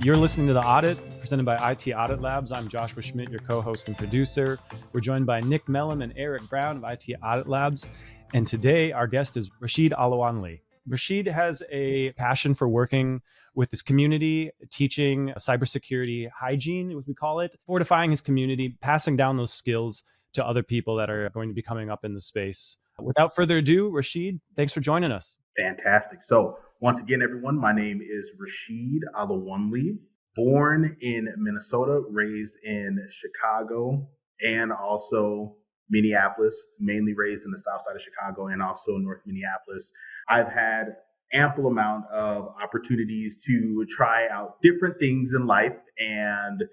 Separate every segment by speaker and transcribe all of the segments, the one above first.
Speaker 1: You're listening to The Audit, presented by IT Audit Labs. I'm Joshua Schmidt, your co-host and producer. We're joined by Nick Mellum and Eric Brown of IT Audit Labs. And today, our guest is Rasheed Alowonle. Rasheed has a passion for working with his community, teaching cybersecurity hygiene, as we call it, fortifying his community, passing down those skills to other people that are going to be coming up in the space. Without further ado, Rasheed, thanks for joining us.
Speaker 2: Fantastic. So once again, everyone, my name is Rasheed Alowonle, born in Minnesota, raised in Chicago and also Minneapolis, mainly raised in the south side of Chicago and also North Minneapolis. I've had ample amount of opportunities to try out different things in life, and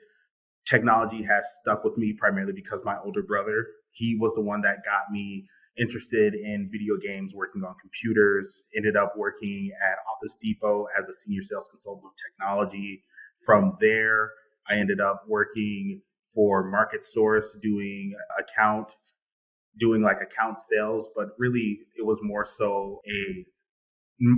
Speaker 2: technology has stuck with me primarily because my older brother, he was the one that got me interested in video games, working on computers, ended up working at Office Depot as a senior sales consultant of technology. From there, I ended up working for Market Source, doing account sales, but really it was more so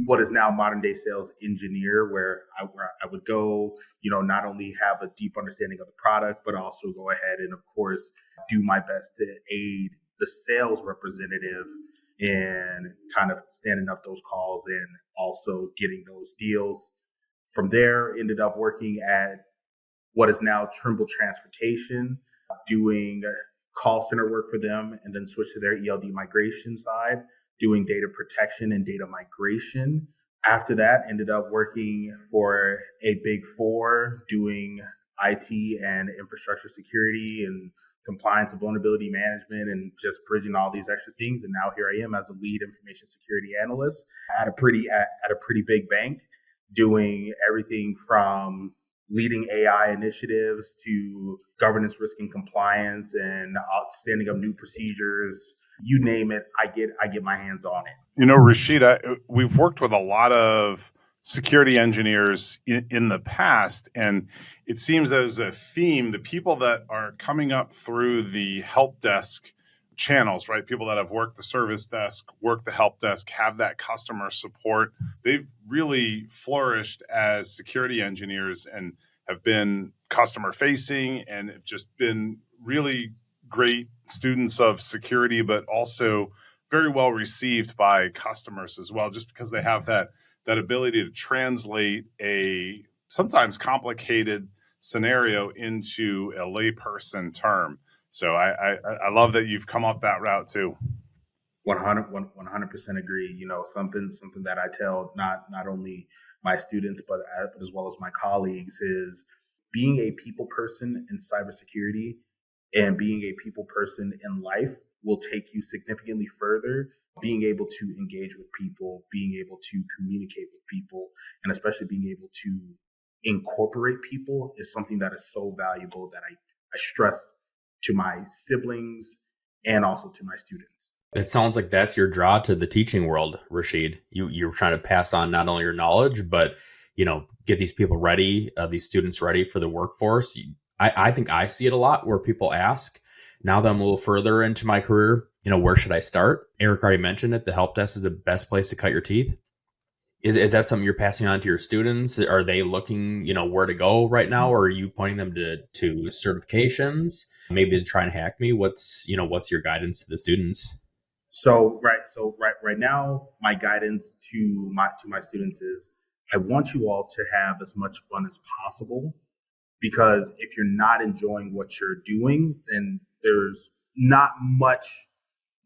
Speaker 2: what is now modern day sales engineer, where I would go, not only have a deep understanding of the product, but also go ahead and, of course, do my best to aid the sales representative in kind of standing up those calls and also getting those deals. From there, ended up working at what is now Trimble Transportation, doing call center work for them, and then switched to their ELD migration side, doing data protection and data migration. After that, ended up working for a Big Four, doing IT and infrastructure security and compliance and vulnerability management and just bridging all these extra things. And now here I am as a lead information security analyst at a pretty big bank, doing everything from leading AI initiatives to governance, risk, and compliance, and standing up new procedures. You name it, I get my hands on it.
Speaker 3: Rasheed, we've worked with a lot of security engineers in the past, and it seems as a theme, the people that are coming up through the help desk channels, right? People that have worked the service desk, worked the help desk, have that customer support. They've really flourished as security engineers and have been customer facing and have just been really great students of security, but also very well received by customers as well, just because they have that ability to translate a sometimes complicated scenario into a layperson term. So I love that you've come up that route too.
Speaker 2: 100% agree. Something that I tell not only my students, but as well as my colleagues, is being a people person in cybersecurity and being a people person in life will take you significantly further. Being able to engage with people, being able to communicate with people, and especially being able to incorporate people is something that is so valuable that I stress to my siblings and also to my students.
Speaker 4: It sounds like that's your draw to the teaching world, Rasheed. You're trying to pass on not only your knowledge, but get these people ready, these students ready for the workforce. I think I see it a lot where people ask, now that I'm a little further into my career, where should I start? Eric already mentioned it. The help desk is the best place to cut your teeth. Is that something you're passing on to your students? Are they looking, where to go right now? Or are you pointing them to certifications, maybe to TryHackMe? What's your guidance to the students?
Speaker 2: So right now, my guidance to my students is, I want you all to have as much fun as possible, because if you're not enjoying what you're doing, then there's not much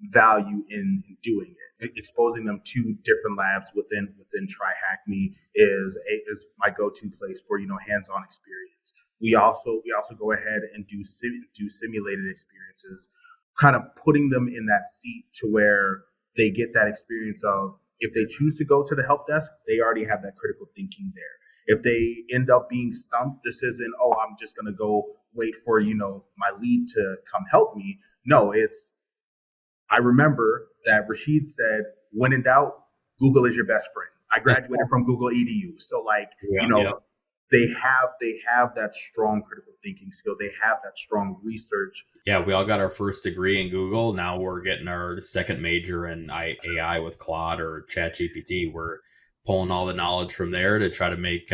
Speaker 2: value in doing it. Exposing them to different labs within TryHackMe is my go-to place for hands-on experience. We also go ahead and do simulated experiences, kind of putting them in that seat to where they get that experience of, if they choose to go to the help desk, they already have that critical thinking there. If they end up being stumped, this isn't, I'm just going to go wait for, my lead to come help me. No, I remember that Rasheed said, when in doubt, Google is your best friend. I graduated from Google-Edu. So they have that strong critical thinking skill. They have that strong research.
Speaker 4: Yeah, we all got our first degree in Google. Now we're getting our second major in AI with Claude or ChatGPT. We're pulling all the knowledge from there to try to make,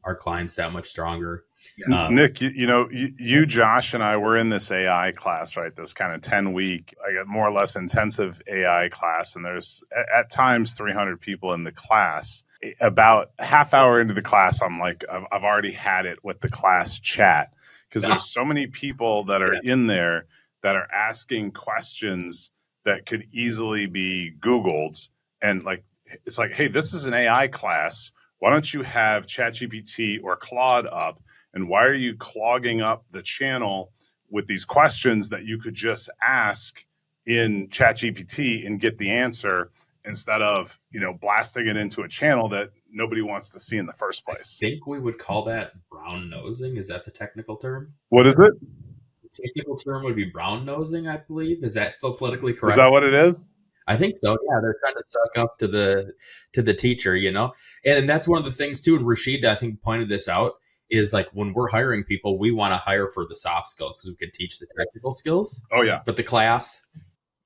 Speaker 4: our clients that much stronger.
Speaker 2: Yes.
Speaker 3: Nick, you, Josh, and I were in this AI class, right? This kind of 10-week, like a more or less intensive AI class. And there's at times 300 people in the class. About a half hour into the class, I'm like, I've already had it with the class chat because there's so many people that are in there that are asking questions that could easily be Googled. And like, it's like, hey, this is an AI class. Why don't you have ChatGPT or Claude up? And why are you clogging up the channel with these questions that you could just ask in ChatGPT and get the answer instead of, blasting it into a channel that nobody wants to see in the first place?
Speaker 4: I think we would call that brown nosing. Is that the technical term?
Speaker 3: What is it?
Speaker 4: The technical term would be brown nosing, I believe. Is that still politically correct?
Speaker 3: Is that what it is?
Speaker 4: I think so. Yeah, they're trying to suck up to the teacher, and that's one of the things too. And Rasheed, I think, pointed this out, is like when we're hiring people, we want to hire for the soft skills because we can teach the technical skills.
Speaker 3: Oh yeah,
Speaker 4: but the class,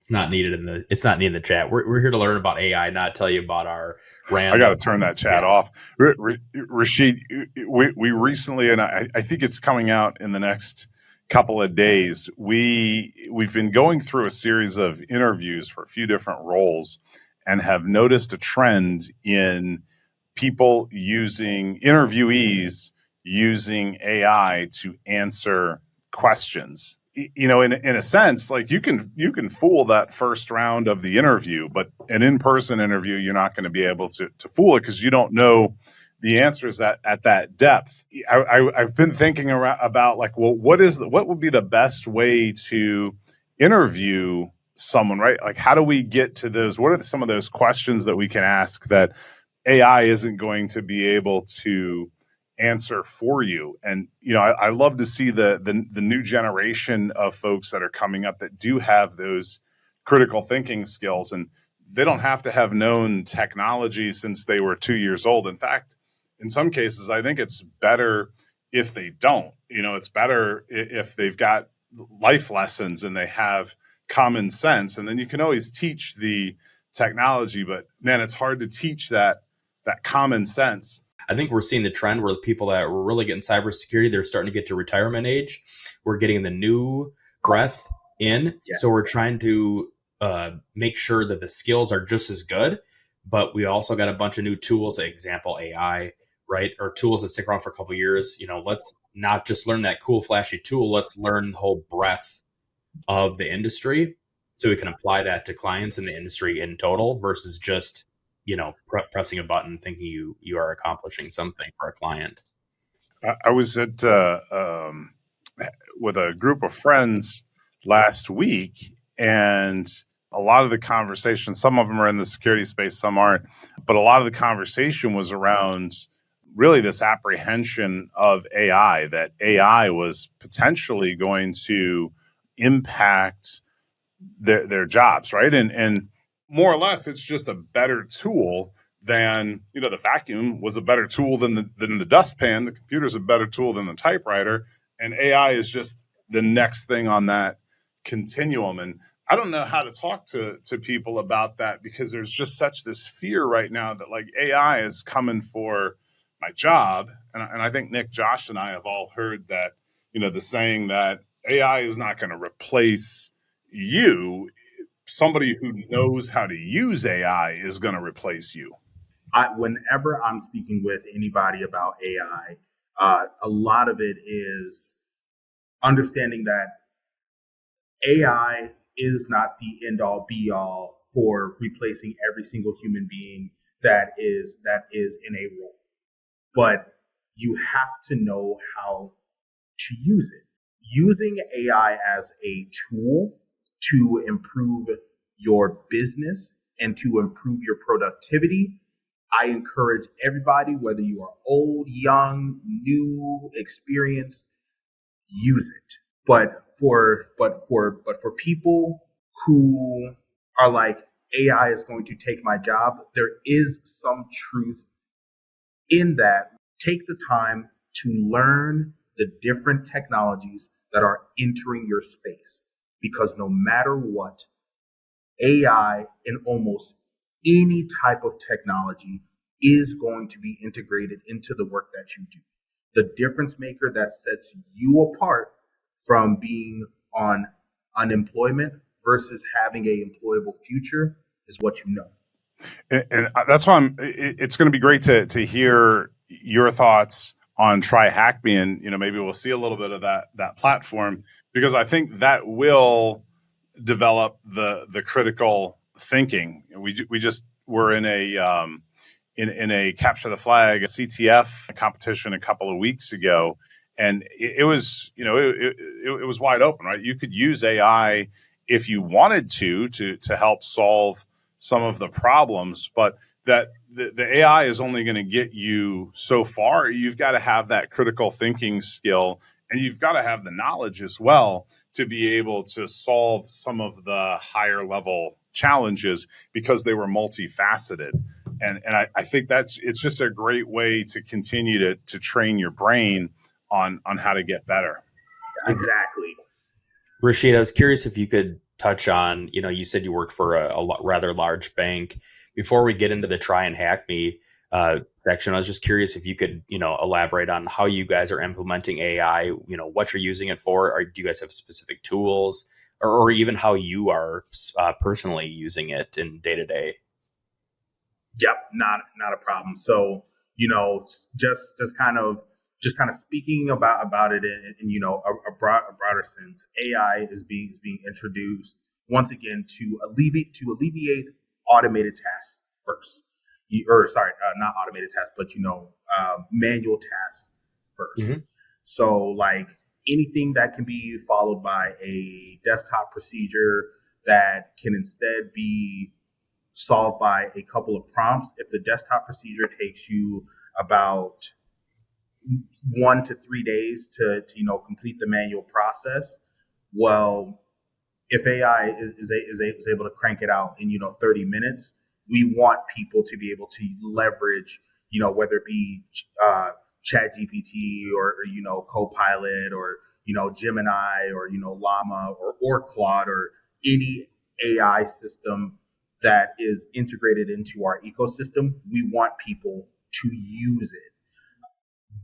Speaker 4: it's not needed in the chat. We're here to learn about AI, not tell you about our random.
Speaker 3: I got to turn that chat off. Rasheed, we recently, and I think it's coming out in the next couple of days, we've been going through a series of interviews for a few different roles and have noticed a trend in people interviewees using AI to answer questions. In a sense, like you can fool that first round of the interview, but an in-person interview, you're not going to be able to fool it because you don't know the answers at that depth. I've been thinking about like, well, what would be the best way to interview someone, right? Like, how do we get to those? What are some of those questions that we can ask that AI isn't going to be able to answer for you? And I love to see the new generation of folks that are coming up that do have those critical thinking skills, and they don't have to have known technology since they were 2 years old. In fact, in some cases, I think it's better if they don't. It's better if they've got life lessons and they have common sense, and then you can always teach the technology. But man, it's hard to teach that common sense.
Speaker 4: I think we're seeing the trend where the people that were really getting cybersecurity, they're starting to get to retirement age. We're getting the new breath in.
Speaker 2: Yes.
Speaker 4: So we're trying to make sure that the skills are just as good, but we also got a bunch of new tools, example AI, right? Or tools that stick around for a couple of years. Let's not just learn that cool, flashy tool. Let's learn the whole breadth of the industry so we can apply that to clients in the industry in total versus just pressing a button thinking you are accomplishing something for a client.
Speaker 3: I was at with a group of friends last week, and a lot of the conversation, some of them are in the security space, some aren't, but a lot of the conversation was around really this apprehension of AI, that AI was potentially going to impact their jobs, right? And more or less, it's just a better tool than, the vacuum was a better tool than the dustpan. The computer's a better tool than the typewriter, and AI is just the next thing on that continuum. And I don't know how to talk to people about that because there's just such this fear right now that like AI is coming for my job. And I think Nick, Josh, and I have all heard that, the saying that AI is not going to replace you. Somebody who knows how to use AI is going to replace you.
Speaker 2: Whenever I'm speaking with anybody about AI, a lot of it is understanding that AI is not the end all be all for replacing every single human being that is in a role. But you have to know how to use it. Using AI as a tool to improve your business and to improve your productivity, I encourage everybody, whether you are old, young, new, experienced, use it. But for people who are like, AI is going to take my job, there is some truth in that. Take the time to learn the different technologies that are entering your space, because no matter what, AI and almost any type of technology is going to be integrated into the work that you do. The difference maker that sets you apart from being on unemployment versus having a employable future is what you know.
Speaker 3: And that's why it's going to be great to hear your thoughts on TryHackMe, and maybe we'll see a little bit of that platform, because I think that will develop the critical thinking. We just were in a capture the flag CTF competition a couple of weeks ago, and it was it was wide open, right? You could use AI if you wanted to help solve some of the problems, but that the AI is only going to get you so far. You've got to have that critical thinking skill, and you've got to have the knowledge as well to be able to solve some of the higher level challenges, because they were multifaceted. And I think it's just a great way to continue to train your brain on how to get better.
Speaker 2: Exactly.
Speaker 4: Rasheed, I was curious if you could touch on, you said you worked for a rather large bank. Before we get into the Try and Hack Me section, I was just curious if you could, elaborate on how you guys are implementing AI, what you're using it for, or do you guys have specific tools, or even how you are personally using it in day to day?
Speaker 2: Yep, not a problem. So, just kind of speaking about it in a broader sense, AI is being introduced once again to alleviate automated tasks first. Not automated tasks, but manual tasks first. Mm-hmm. So, like anything that can be followed by a desktop procedure that can instead be solved by a couple of prompts. If the desktop procedure takes you about 1 to 3 days to complete the manual process, well, if AI is able to crank it out in 30 minutes, we want people to be able to leverage whether it be ChatGPT or Copilot or Gemini or Llama or Claude or any AI system that is integrated into our ecosystem. We want people to use it.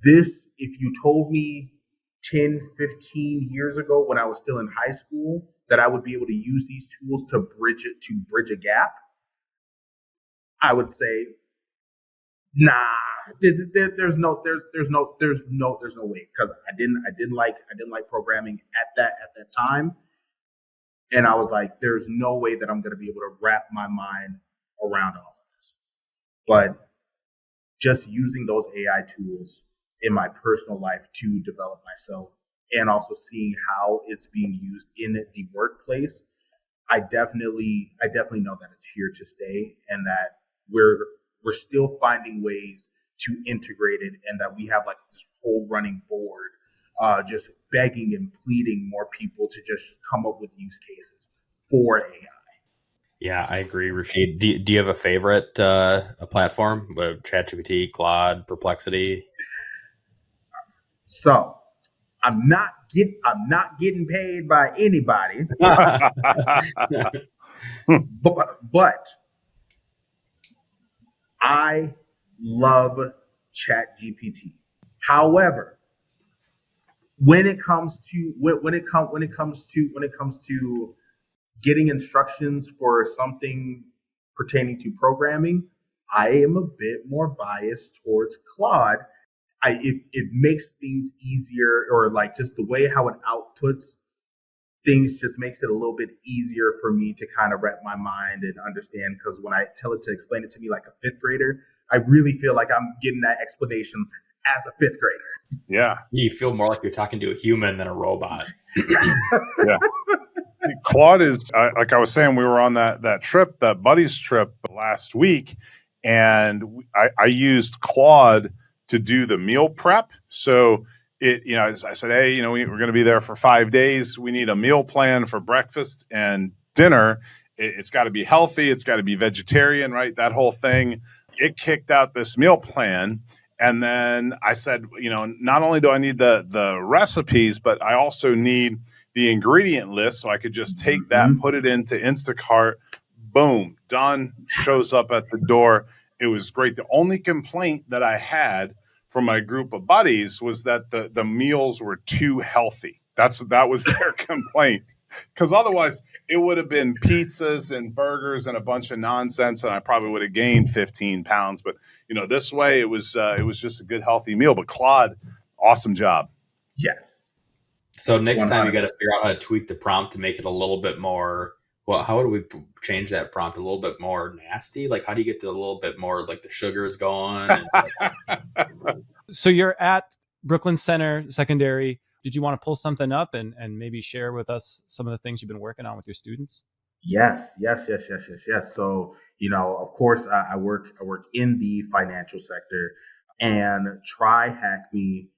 Speaker 2: This, if you told me 10, 15 years ago when I was still in high school that I would be able to use these tools to bridge a gap, I would say, nah, there's no way, because I didn't like programming at that time. And I was like, there's no way that I'm going to be able to wrap my mind around all of this. But just using those AI tools in my personal life to develop myself, and also seeing how it's being used in the workplace, I definitely know that it's here to stay, and that we're still finding ways to integrate it, and that we have like this whole running board just begging and pleading more people to just come up with use cases for AI.
Speaker 4: Yeah, I agree, Rasheed. Do you have a favorite a platform? ChatGPT, Claude, Perplexity?
Speaker 2: So I'm not getting paid by anybody, but I love ChatGPT. However, when it comes to getting instructions for something pertaining to programming, I am a bit more biased towards Claude. It makes things easier, or like just the way how it outputs things just makes it a little bit easier for me to kind of wrap my mind and understand. Because when I tell it to explain it to me like a fifth grader, I really feel like I'm getting that explanation as a fifth grader.
Speaker 3: Yeah.
Speaker 4: You feel more like you're talking to a human than a robot.
Speaker 3: Yeah. Claude is, like I was saying, we were on that trip, that buddies trip last week, and I used Claude to do the meal prep. So I said, hey, we're going to be there for 5 days. We need a meal plan for breakfast and dinner. It's got to be healthy. It's got to be vegetarian, right? That whole thing. It kicked out this meal plan. And then I said, not only do I need the recipes, but I also need the ingredient list, so I could just take that, put it into Instacart, boom, done, shows up at the door. It was great. The only complaint that I had from my group of buddies was that the meals were too healthy. That was their complaint. Because otherwise, it would have been pizzas and burgers and a bunch of nonsense, and I probably would have gained 15 pounds. But this way, it was just a good, healthy meal. But Claude, awesome job.
Speaker 2: Yes.
Speaker 4: So next
Speaker 2: 100%.
Speaker 4: time you got to figure out how to tweak the prompt to make it a little bit more. Well, how do we change that prompt a little bit more nasty? Like, how do you get to a little bit more like the sugar is going? And
Speaker 1: So you're at Brooklyn Center Secondary. Did you want to pull something up and maybe share with us some of the things you've been working on with your students?
Speaker 2: Yes. So, of course, I work in the financial sector, and TryHackMe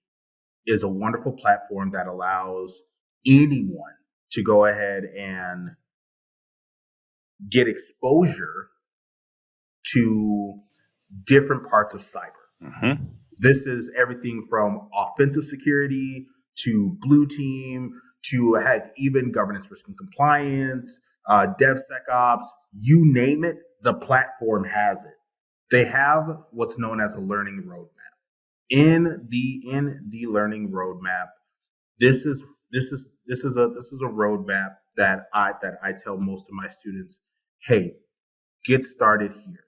Speaker 2: is a wonderful platform that allows anyone to go ahead and get exposure to different parts of cyber.
Speaker 3: Mm-hmm.
Speaker 2: This is everything from offensive security to blue team to heck, even governance, risk, and compliance, DevSecOps, you name it, the platform has it. They have what's known as a learning roadmap. In the learning roadmap, this is a roadmap that I tell most of my students, hey, get started here.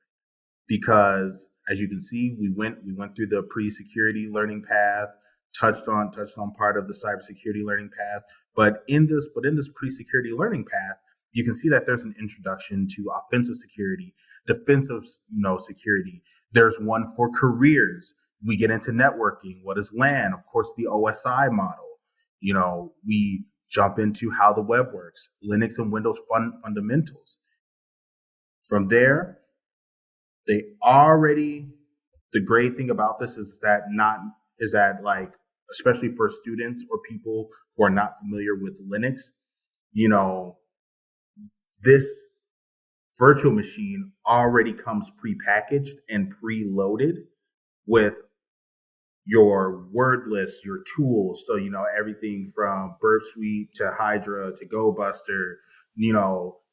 Speaker 2: Because as you can see, we went through the pre-security learning path, touched on part of the cybersecurity learning path. But in this pre-security learning path, you can see that there's an introduction to offensive security, defensive, security. There's one for careers. We get into networking. What is LAN? Of course, the OSI model. We jump into how the web works, Linux and Windows fundamentals. From there, the great thing about this is that like, especially for students or people who are not familiar with Linux, this virtual machine already comes prepackaged and preloaded with your word list, your tools. So, everything from Burp Suite to Hydra to GoBuster,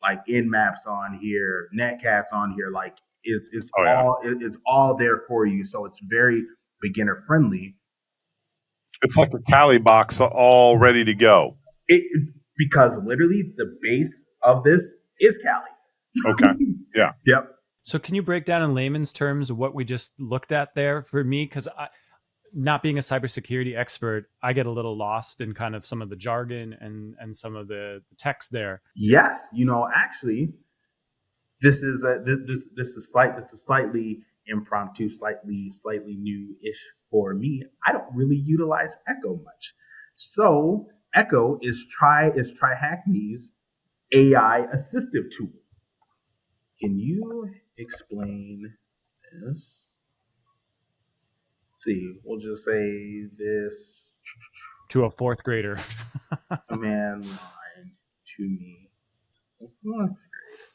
Speaker 2: like Nmaps on here, Netcats on here, like it's all there for you. So it's very beginner friendly.
Speaker 3: It's like a Cali box all ready to go.
Speaker 2: Because literally the base of this is Cali.
Speaker 3: Okay. Yeah.
Speaker 2: Yep.
Speaker 1: So can you break down in layman's terms what we just looked at there for me? Because not being a cybersecurity expert, I get a little lost in kind of some of the jargon and some of the text there.
Speaker 2: Yes, actually, this is slightly impromptu, slightly new-ish for me. I don't really utilize Echo much, so Echo is TryHackMe's AI assistive tool. Can you explain this? See, we'll just say this
Speaker 1: to a fourth grader.
Speaker 2: command line to me. Fourth grade.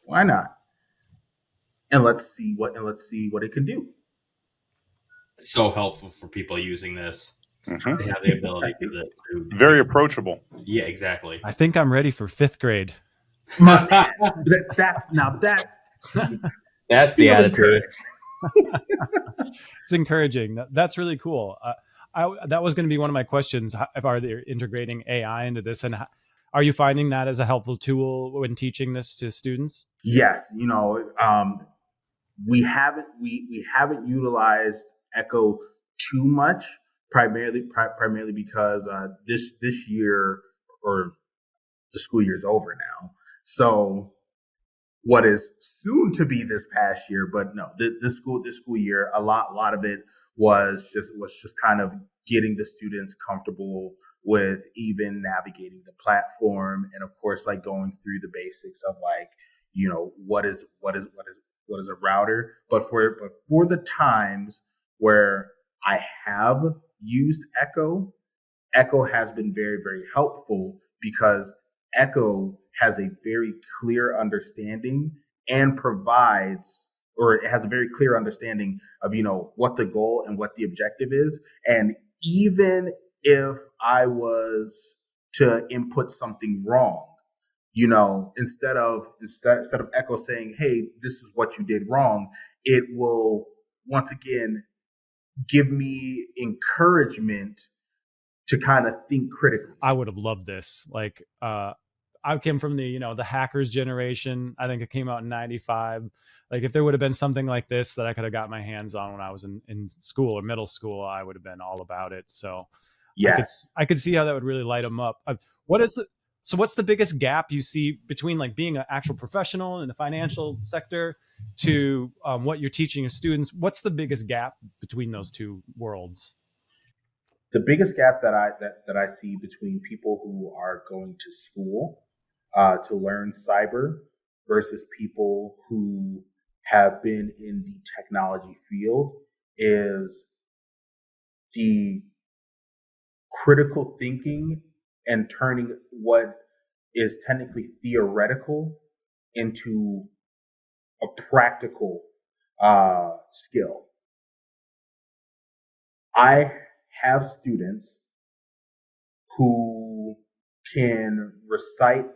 Speaker 2: Why not? And let's see what it can do.
Speaker 4: It's so helpful for people using this. Mm-hmm. They have the ability to
Speaker 3: very approachable.
Speaker 4: Yeah, exactly.
Speaker 1: I think I'm ready for fifth grade.
Speaker 2: That's
Speaker 4: the attitude.
Speaker 1: It's encouraging. That's really cool. That was going to be one of my questions. Are they integrating AI into this, and are you finding that as a helpful tool when teaching this to students?
Speaker 2: Yes, we haven't utilized Echo too much, primarily because this year, or the school year, is over now. So what is soon to be this past year, but no, this school year, a lot of it was just kind of getting the students comfortable with even navigating the platform, and of course, like going through the basics of like, what is a router. But for the times where I have used Echo has been very, very helpful, because Echo has a very clear understanding and provides, or it has a very clear understanding of, what the goal and what the objective is. And even if I was to input something wrong, instead of Echo saying, hey, this is what you did wrong, it will once again, give me encouragement to kind of think critically.
Speaker 1: I would have loved this. Like, I came from the hackers generation. I think it came out in 95. Like, if there would have been something like this that I could have got my hands on when I was in school or middle school, I would have been all about it. So
Speaker 2: Yes.
Speaker 1: I could see how that would really light them up. What's the biggest gap you see between like being an actual professional in the financial sector to what you're teaching your students? What's the biggest gap between those two worlds?
Speaker 2: The biggest gap that I see between people who are going to school to learn cyber versus people who have been in the technology field is the critical thinking and turning what is technically theoretical into a practical skill. I have students who can recite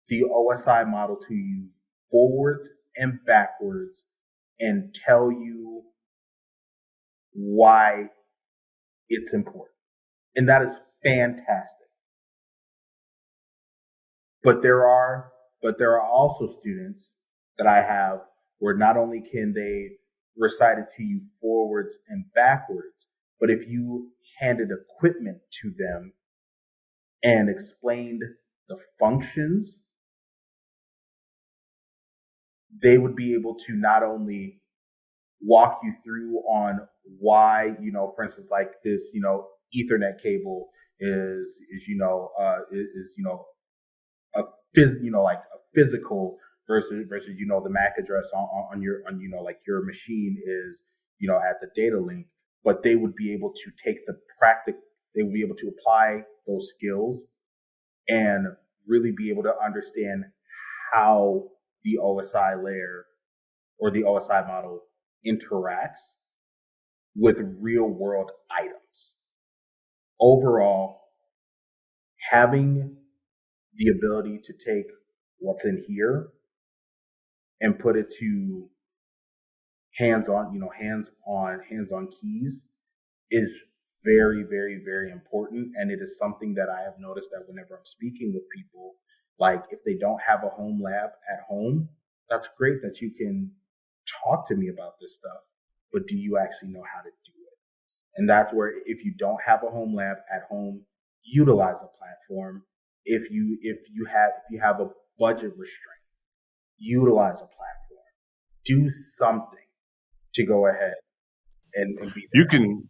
Speaker 2: the OSI model to you forwards and backwards and tell you why it's important. And that is fantastic. But there are also students that I have where not only can they recite it to you forwards and backwards, but if you handed equipment to them and explained the functions, they would be able to not only walk you through on why, for instance, like this, Ethernet cable is a like a physical versus the MAC address on your like your machine is at the data link, but they would be able to take they would be able to apply those skills and really be able to understand how the OSI layer or the OSI model interacts with real world items. Overall, having the ability to take what's in here and put it to hands-on keys is very, very, very important. And it is something that I have noticed that whenever I'm speaking with people, like if they don't have a home lab at home, that's great that you can talk to me about this stuff, but do you actually know how to do it? And that's where, if you don't have a home lab at home, utilize a platform. If you have a budget restraint, utilize a platform. Do something to go ahead and be there.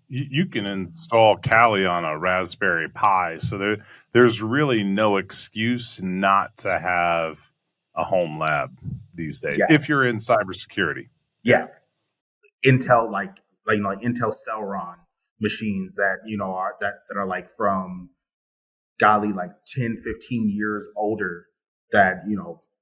Speaker 3: You can install Kali on a Raspberry Pi, so there's really no excuse not to have a home lab these days.
Speaker 2: Yes.
Speaker 3: If you're in cybersecurity.
Speaker 2: Yes. Intel like Intel Celeron machines that are like from golly, like 10, 15 years older that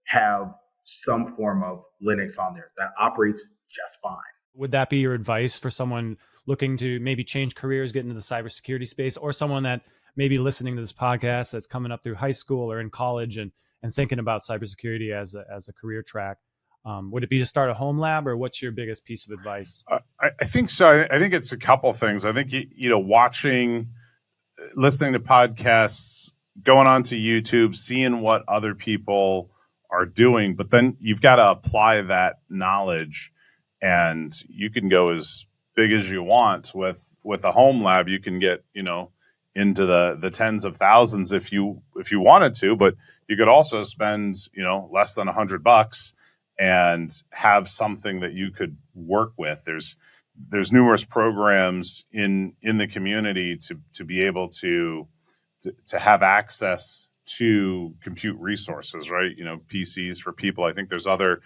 Speaker 2: have some form of Linux on there that operates just fine.
Speaker 1: Would that be your advice for someone looking to maybe change careers, get into the cybersecurity space, or someone that may be listening to this podcast that's coming up through high school or in college and thinking about cybersecurity as a career track? Would it be to start a home lab, or what's your biggest piece of advice?
Speaker 3: I think so. I think it's a couple things. I think listening to podcasts, going onto YouTube, seeing what other people are doing, but then you've got to apply that knowledge, and you can go as big as you want with a home lab. You can get into the tens of thousands if you wanted to, but you could also spend less than $100 and have something that you could work with. There's numerous programs in the community to be able to have access to compute resources, right? PCs for people. I think there's other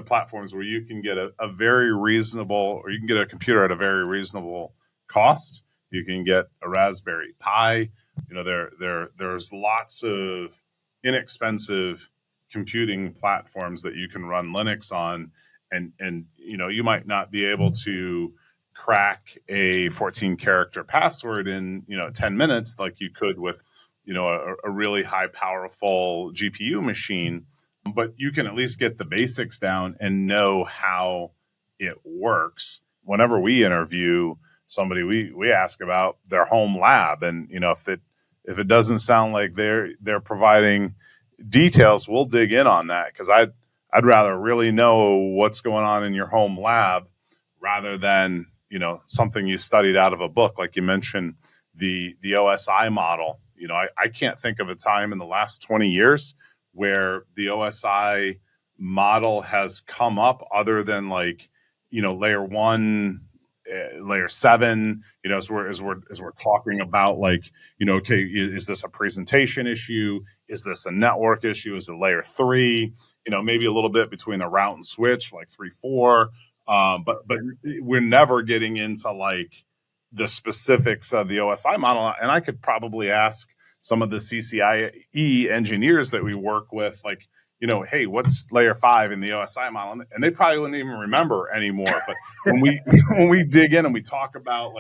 Speaker 3: platforms where you can get a very reasonable, or you can get a computer at a very reasonable cost. You can get a Raspberry Pi. There's lots of inexpensive computing platforms that you can run Linux on, and you might not be able to crack a 14 character password in 10 minutes like you could with a really high powerful GPU machine, but you can at least get the basics down and know how it works. whenever we interview somebody, we ask about their home lab, and if it doesn't sound like they're providing details, we'll dig in on that, because I'd rather really know what's going on in your home lab rather than something you studied out of a book. Like you mentioned, the OSI model. I can't think of a time in the last 20 years where the OSI model has come up other than layer 1, layer 7, as we're talking about, okay, is this a presentation issue? Is this a network issue? Is it layer 3? Maybe a little bit between the route and switch, like 3, 4. But we're never getting into the specifics of the OSI model. And I could probably ask some of the CCIE engineers that we work with, hey, what's layer 5 in the OSI model? And they probably wouldn't even remember anymore. But when we dig in and we talk about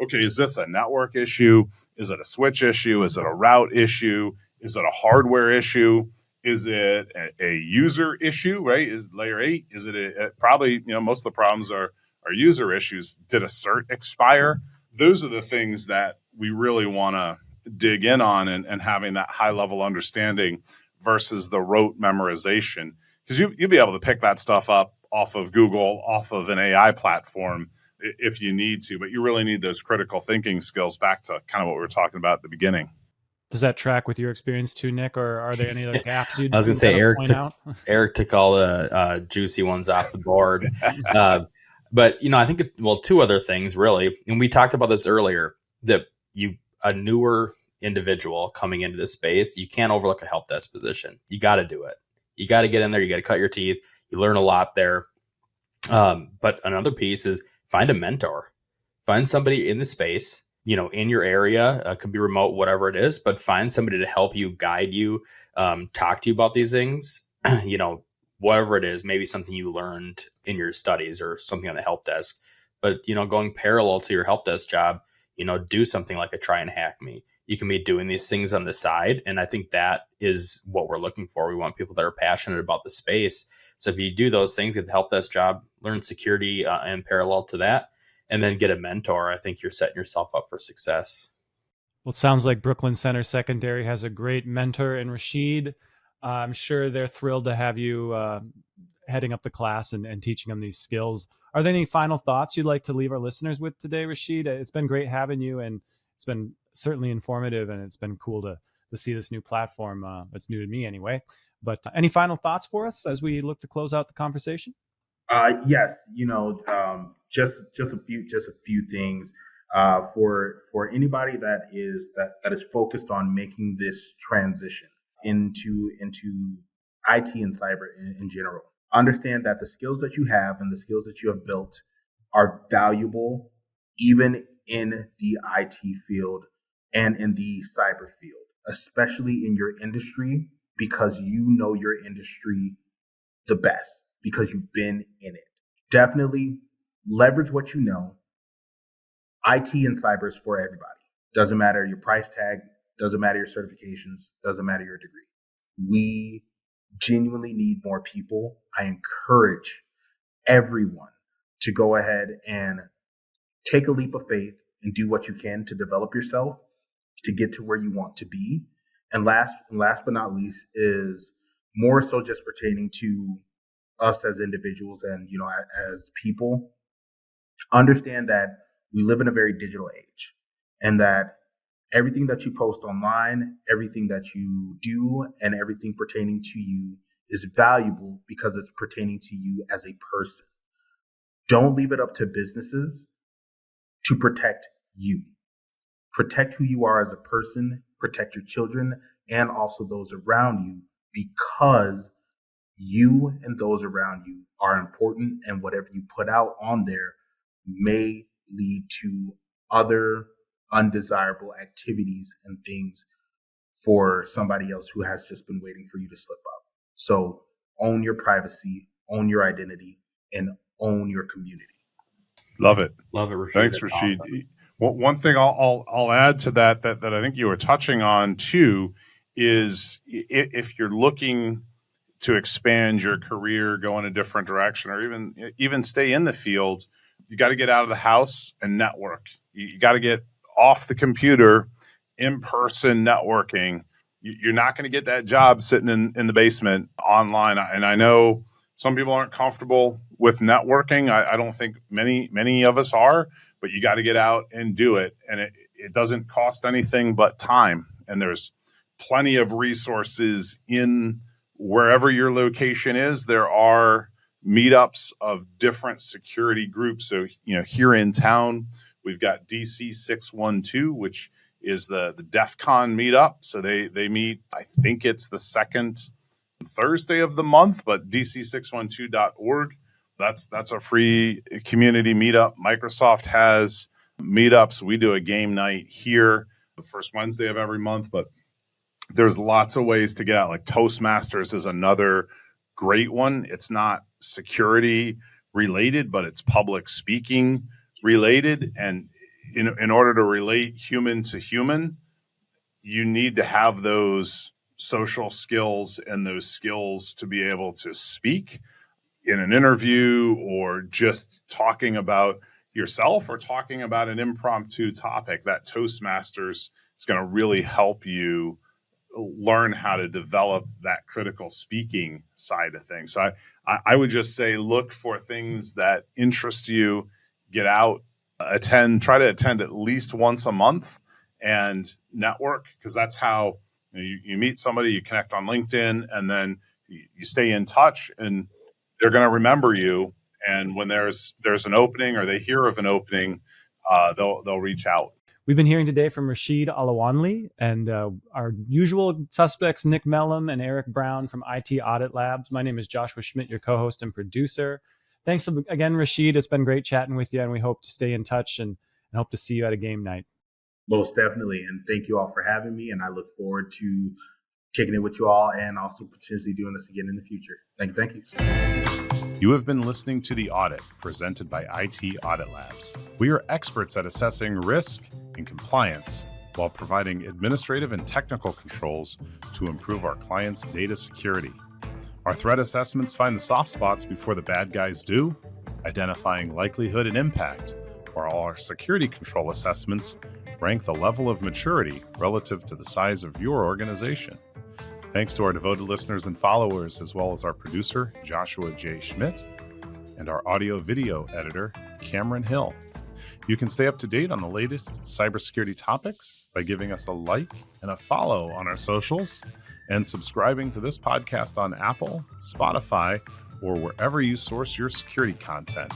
Speaker 3: okay, is this a network issue? Is it a switch issue? Is it a route issue? Is it a hardware issue? Is it a user issue, right? Is layer 8? Is it probably, most of the problems are user issues. Did a cert expire? Those are the things that we really want to dig in on, and having that high level understanding versus the rote memorization. Because you'll be able to pick that stuff up off of Google, off of an AI platform if you need to, but you really need those critical thinking skills, back to kind of what we were talking about at the beginning.
Speaker 1: Does that track with your experience too, Nick, or are there any other gaps you'd
Speaker 4: I was going to say
Speaker 1: Eric
Speaker 4: took all the juicy ones off the board. But, I think, two other things really, and we talked about this earlier, that a newer individual coming into this space, you can't overlook a help desk position. You got to do it. You got to get in there. You got to cut your teeth. You learn a lot there. But another piece is find a mentor, find somebody in the space, in your area, could be remote, whatever it is, but find somebody to help you, guide you, talk to you about these things, whatever it is, maybe something you learned in your studies or something on the help desk. But, going parallel to your help desk job, do something like a TryHackMe. You can be doing these things on the side. And I think that is what we're looking for. We want people that are passionate about the space. So if you do those things, get the help desk job, learn security in parallel to that, and then get a mentor, I think you're setting yourself up for success.
Speaker 1: Well, it sounds like Brooklyn Center Secondary has a great mentor in Rasheed. I'm sure they're thrilled to have you heading up the class and teaching them these skills. Are there any final thoughts you'd like to leave our listeners with today, Rasheed? It's been great having you, and it's been certainly informative, and it's been cool to see this new platform. It's new to me anyway. But any final thoughts for us as we look to close out the conversation?
Speaker 2: Yes, just a few things for anybody that is focused on making this transition into IT and cyber in general. Understand that the skills that you have and the skills that you have built are valuable, even in the IT field and in the cyber field, especially in your industry, because you know your industry the best, because you've been in it. Definitely leverage what you know. IT and cyber is for everybody. Doesn't matter your price tag, doesn't matter your certifications, doesn't matter your degree. We genuinely need more people. I encourage everyone to go ahead and take a leap of faith and do what you can to develop yourself to get to where you want to be. And last but not least is more so just pertaining to us as individuals and, as people. Understand that we live in a very digital age, and that everything that you post online, everything that you do, and everything pertaining to you is valuable because it's pertaining to you as a person. Don't leave it up to businesses to protect you. Protect who you are as a person, protect your children, and also those around you, because you and those around you are important, and whatever you put out on there may lead to other undesirable activities and things for somebody else who has just been waiting for you to slip up. So own your privacy, own your identity, and own your community.
Speaker 3: Love it.
Speaker 4: Love it, Rasheed.
Speaker 3: Thanks, Rasheed. Awesome. One thing I'll add to that I think you were touching on too is, if you're looking to expand your career, go in a different direction, or even stay in the field, you got to get out of the house and network. You got to get off the computer, in-person networking. You're not going to get that job sitting in the basement online. And I know some people aren't comfortable with networking. I don't think many of us are, but you got to get out and do it. And it doesn't cost anything but time. And there's plenty of resources in wherever your location is. There are meetups of different security groups. So, here in town, we've got DC 612, which is the DEF CON meetup. So they meet, I think it's the second Thursday of the month, but dc612.org. That's a free community meetup. Microsoft has meetups. We do a game night here the first Wednesday of every month, but there's lots of ways to get out. Like Toastmasters is another great one. It's not security related, but it's public speaking related. And in order to relate human to human, you need to have those social skills and those skills to be able to speak in an interview or just talking about yourself or talking about an impromptu topic. That Toastmasters is going to really help you learn how to develop that critical speaking side of things. So I would just say, look for things that interest you, get out, try to attend at least once a month and network, because that's how you meet somebody, you connect on LinkedIn, and then you stay in touch, and they're going to remember you. And when there's an opening or they hear of an opening, they'll reach out.
Speaker 1: We've been hearing today from Rasheed Alowonle and our usual suspects, Nick Mellum and Eric Brown from IT Audit Labs. My name is Joshua Schmidt, your co-host and producer. Thanks again, Rasheed. It's been great chatting with you, and we hope to stay in touch and hope to see you at a game night.
Speaker 2: Most definitely. And thank you all for having me. And I look forward to kicking it with you all and also potentially doing this again in the future. Thank you.
Speaker 3: You have been listening to The Audit, presented by IT Audit Labs. We are experts at assessing risk and compliance while providing administrative and technical controls to improve our clients' data security. Our threat assessments find the soft spots before the bad guys do, identifying likelihood and impact, while our security control assessments rank the level of maturity relative to the size of your organization. Thanks to our devoted listeners and followers, as well as our producer, Joshua J Schmidt, and our audio-video editor, Cameron Hill. You can stay up to date on the latest cybersecurity topics by giving us a like and a follow on our socials and subscribing to this podcast on Apple, Spotify, or wherever you source your security content.